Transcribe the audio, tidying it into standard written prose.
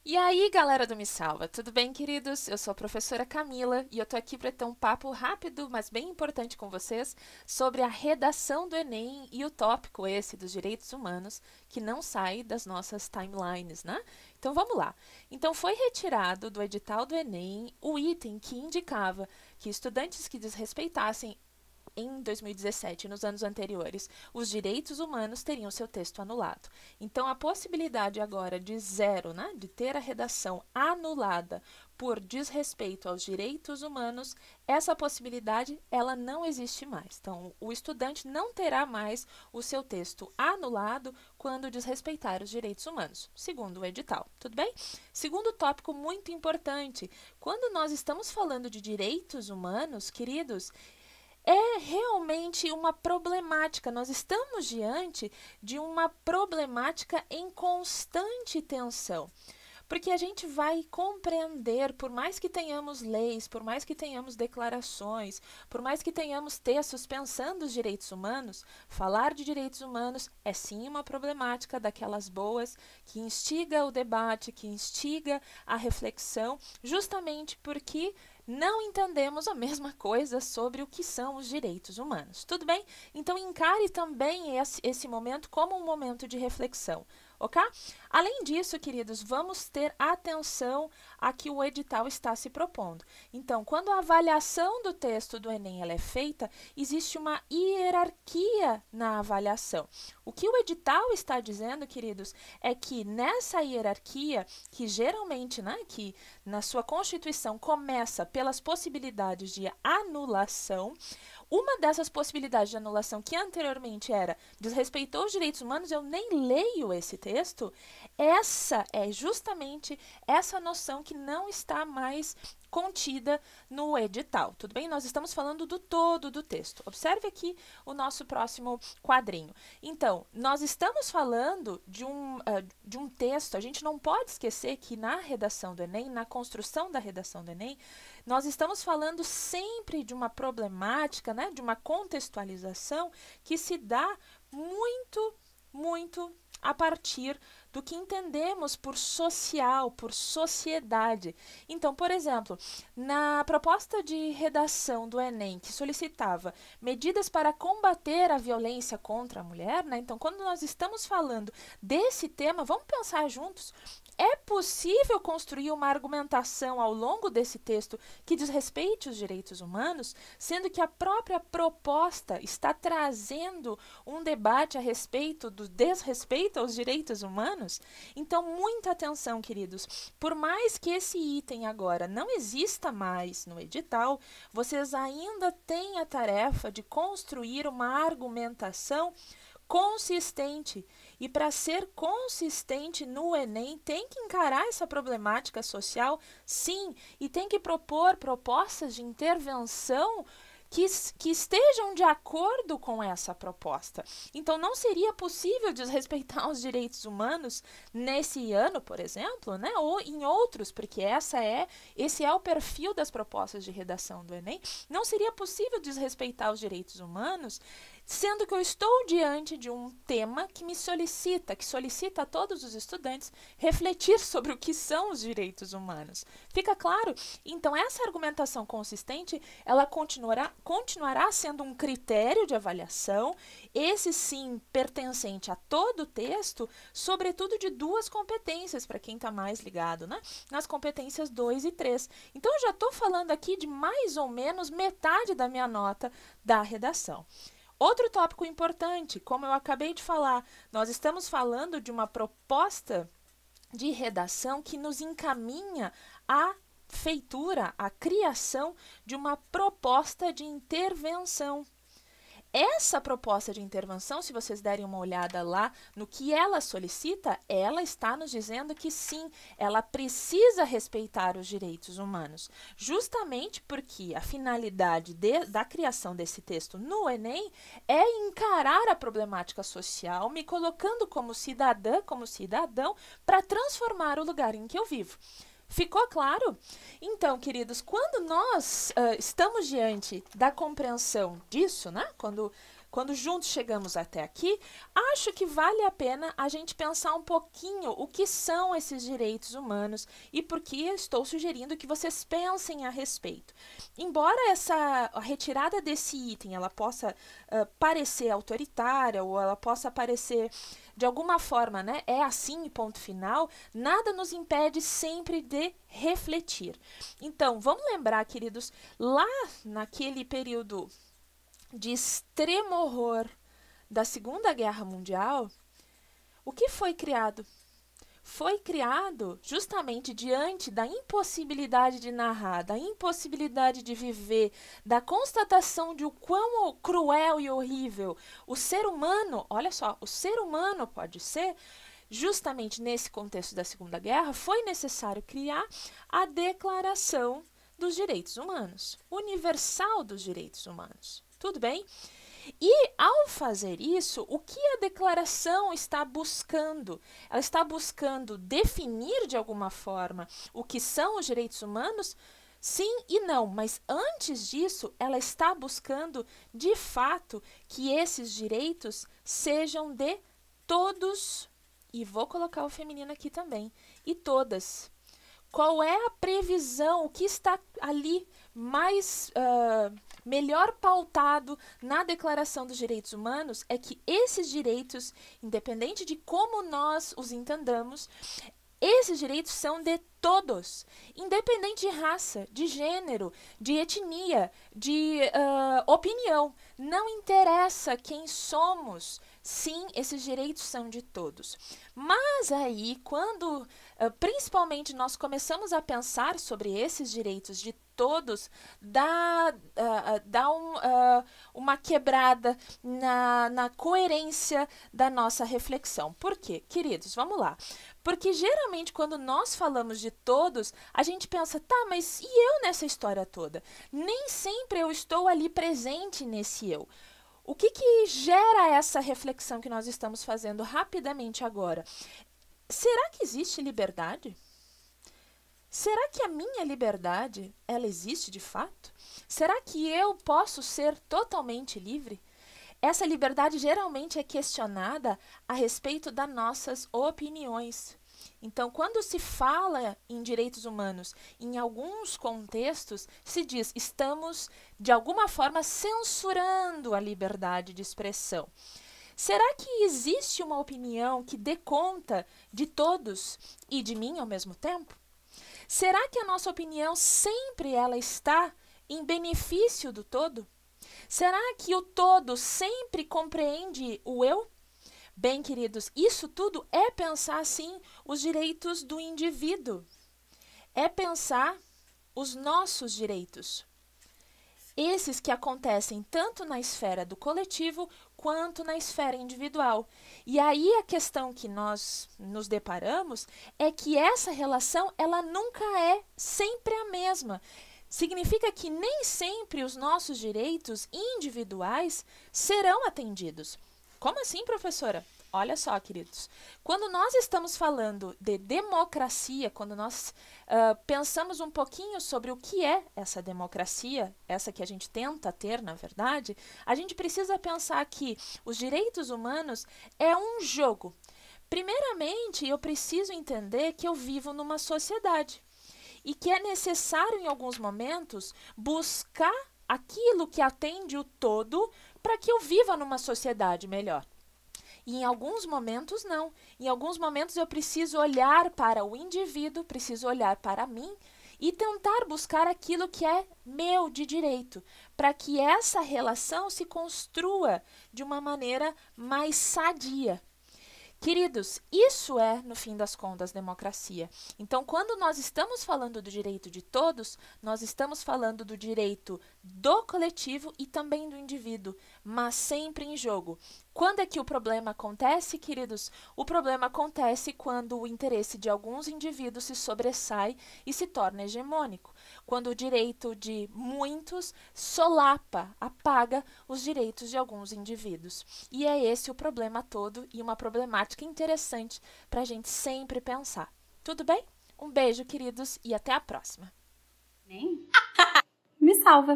E aí, galera do Me Salva, tudo bem, queridos? Eu sou a professora Camila e eu tô aqui para ter um papo rápido, mas bem importante com vocês sobre a redação do Enem e o tópico esse dos direitos humanos que não sai das nossas timelines, né? Então vamos lá. Então foi retirado do edital do Enem o item que indicava que estudantes que desrespeitassem em 2017 e nos anos anteriores, os direitos humanos teriam seu texto anulado. Então, a possibilidade agora de zero, né, de ter a redação anulada por desrespeito aos direitos humanos, essa possibilidade ela não existe mais. Então, o estudante não terá mais o seu texto anulado quando desrespeitar os direitos humanos, segundo o edital. Tudo bem? Segundo tópico muito importante, quando nós estamos falando de direitos humanos, queridos, é realmente uma problemática. Nós estamos diante de uma problemática em constante tensão. Porque a gente vai compreender, por mais que tenhamos leis, por mais que tenhamos declarações, por mais que tenhamos textos pensando os direitos humanos, falar de direitos humanos é sim uma problemática daquelas boas que instiga o debate, que instiga a reflexão, justamente porque não entendemos a mesma coisa sobre o que são os direitos humanos. Tudo bem? Então encare também esse momento como um momento de reflexão. Ok? Além disso, queridos, vamos ter atenção a que o edital está se propondo. Então, quando a avaliação do texto do Enem ela é feita, existe uma hierarquia na avaliação. O que o edital está dizendo, queridos, é que nessa hierarquia, que geralmente, né, que na sua constituição começa pelas possibilidades de anulação, uma dessas possibilidades de anulação que anteriormente era desrespeitou os direitos humanos, eu nem leio esse texto, essa é justamente essa noção que não está mais contida no edital. Tudo bem? Nós estamos falando do todo do texto. Observe aqui o nosso próximo quadrinho. Então, nós estamos falando de um texto, a gente não pode esquecer que na redação do Enem, na construção da redação do Enem, nós estamos falando sempre de uma problemática, né, de uma contextualização que se dá muito a partir do que entendemos por social, por sociedade. Então, por exemplo, na proposta de redação do Enem, que solicitava medidas para combater a violência contra a mulher, né? Então, quando nós estamos falando desse tema, vamos pensar juntos. É possível construir uma argumentação ao longo desse texto que desrespeite os direitos humanos, sendo que a própria proposta está trazendo um debate a respeito do desrespeito aos direitos humanos? Então, muita atenção, queridos. Por mais que esse item agora não exista mais no edital, vocês ainda têm a tarefa de construir uma argumentação consistente. E para ser consistente no Enem, tem que encarar essa problemática social, sim, e tem que propor propostas de intervenção que estejam de acordo com essa proposta. Então, não seria possível desrespeitar os direitos humanos nesse ano, por exemplo, né? Ou em outros, porque esse é o perfil das propostas de redação do Enem. Não seria possível desrespeitar os direitos humanos, sendo que eu estou diante de um tema que que solicita a todos os estudantes refletir sobre o que são os direitos humanos. Fica claro? Então, essa argumentação consistente, ela continuará sendo um critério de avaliação, esse sim pertencente a todo o texto, sobretudo de duas competências, para quem está mais ligado, né? Nas competências 2 e 3. Então, eu já estou falando aqui de mais ou menos metade da minha nota da redação. Outro tópico importante, como eu acabei de falar, nós estamos falando de uma proposta de redação que nos encaminha à feitura, à criação de uma proposta de intervenção. Essa proposta de intervenção, se vocês derem uma olhada lá no que ela solicita, ela está nos dizendo que sim, ela precisa respeitar os direitos humanos. Justamente porque a finalidade da criação desse texto no Enem é encarar a problemática social, me colocando como cidadã, como cidadão, para transformar o lugar em que eu vivo. Ficou claro? Então, queridos, quando nós estamos diante da compreensão disso, né? Quando quando juntos chegamos até aqui, acho que vale a pena a gente pensar um pouquinho o que são esses direitos humanos e por que estou sugerindo que vocês pensem a respeito. Embora a retirada desse item ela possa parecer autoritária ou ela possa parecer de alguma forma, né, é assim, ponto final, nada nos impede sempre de refletir. Então, vamos lembrar, queridos, lá naquele período de extremo horror da Segunda Guerra Mundial, o que foi criado? Foi criado justamente diante da impossibilidade de narrar, da impossibilidade de viver, da constatação de o quão cruel e horrível o ser humano, olha só, o ser humano pode ser, justamente nesse contexto da Segunda Guerra, foi necessário criar a Declaração dos Direitos Humanos, universal dos direitos humanos. Tudo bem? E, ao fazer isso, o que a declaração está buscando? Ela está buscando definir, de alguma forma, o que são os direitos humanos? Sim e não, mas antes disso, ela está buscando, de fato, que esses direitos sejam de todos, e vou colocar o feminino aqui também, e todas. Qual é a previsão, o que está ali mais melhor pautado na Declaração dos Direitos Humanos é que esses direitos, independente de como nós os entendamos, esses direitos são de todos, independente de raça, de gênero, de etnia, de opinião. Não interessa quem somos, sim, esses direitos são de todos. Mas aí, quando principalmente nós começamos a pensar sobre esses direitos de todos, dá uma quebrada na coerência da nossa reflexão. Por quê? Queridos, vamos lá. Porque geralmente quando nós falamos de todos, a gente pensa, tá, mas e eu nessa história toda? Nem sempre eu estou ali presente nesse eu. O que gera essa reflexão que nós estamos fazendo rapidamente agora? Será que existe liberdade? Será que a minha liberdade, ela existe de fato? Será que eu posso ser totalmente livre? Essa liberdade geralmente é questionada a respeito das nossas opiniões. Então, quando se fala em direitos humanos, em alguns contextos, se diz estamos, de alguma forma, censurando a liberdade de expressão. Será que existe uma opinião que dê conta de todos e de mim ao mesmo tempo? Será que a nossa opinião sempre ela está em benefício do todo? Será que o todo sempre compreende o eu? Bem, queridos, isso tudo é pensar, sim, os direitos do indivíduo. É pensar os nossos direitos. Esses que acontecem tanto na esfera do coletivo quanto na esfera individual. E aí a questão que nós nos deparamos é que essa relação ela nunca é sempre a mesma. Significa que nem sempre os nossos direitos individuais serão atendidos. Como assim, professora? Olha só, queridos, quando nós estamos falando de democracia, quando nós pensamos um pouquinho sobre o que é essa democracia, essa que a gente tenta ter, na verdade, a gente precisa pensar que os direitos humanos é um jogo. Primeiramente, eu preciso entender que eu vivo numa sociedade e que é necessário, em alguns momentos, buscar aquilo que atende o todo para que eu viva numa sociedade melhor. E em alguns momentos não. Em alguns momentos eu preciso olhar para o indivíduo, preciso olhar para mim e tentar buscar aquilo que é meu de direito, para que essa relação se construa de uma maneira mais sadia. Queridos, isso é, no fim das contas, democracia. Então, quando nós estamos falando do direito de todos, nós estamos falando do direito do coletivo e também do indivíduo, mas sempre em jogo. Quando é que o problema acontece, queridos? O problema acontece quando o interesse de alguns indivíduos se sobressai e se torna hegemônico. Quando o direito de muitos solapa, apaga os direitos de alguns indivíduos. E é esse o problema todo e uma problemática interessante para a gente sempre pensar. Tudo bem? Um beijo, queridos, e até a próxima. Me salva.